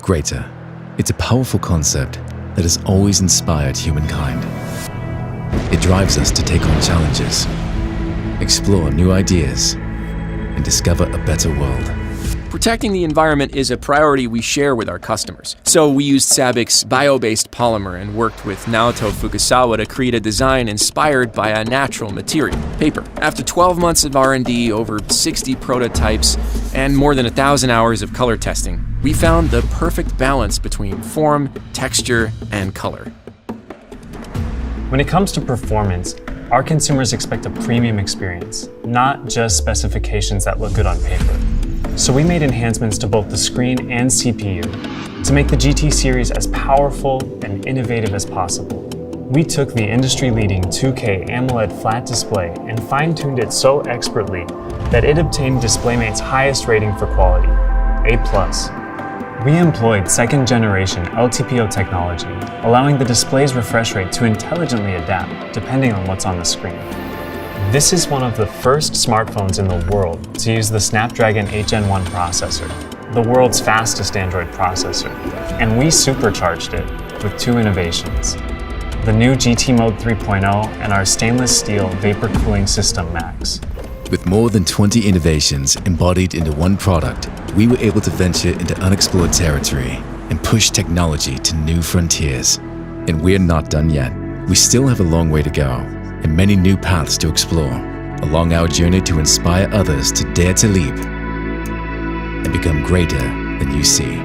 Greater. It's a powerful concept that has always inspired humankind. It drives us to take on challenges, explore new ideas, and discover a better world. Protecting the environment is a priority we share with our customers. So we used SABIC's bio-based polymer and worked with Naoto Fukusawa to create a design inspired by a natural material, paper. After 12 months of R&D, over 60 prototypes, and more than 1,000 hours of color testing, we found the perfect balance between form, texture, and color. When it comes to performance, our consumers expect a premium experience, not just specifications that look good on paper. So we made enhancements to both the screen and CPU to make the GT series as powerful and innovative as possible. We took the industry-leading 2K AMOLED flat display and fine-tuned it so expertly that it obtained DisplayMate's highest rating for quality, A+. We employed second-generation LTPO technology, allowing the display's refresh rate to intelligently adapt depending on what's on the screen. This is one of the first smartphones in the world to use the Snapdragon 8 Gen 1 processor, the world's fastest Android processor, and we supercharged it with two innovations: the new GT Mode 3.0 and our stainless steel vapor cooling system Max. With more than 20 innovations embodied into one product, we were able to venture into unexplored territory and push technology to new frontiers. And we're not done yet. We still have a long way to go, and many new paths to explore along our journey to inspire others to dare to leap and become greater than you see.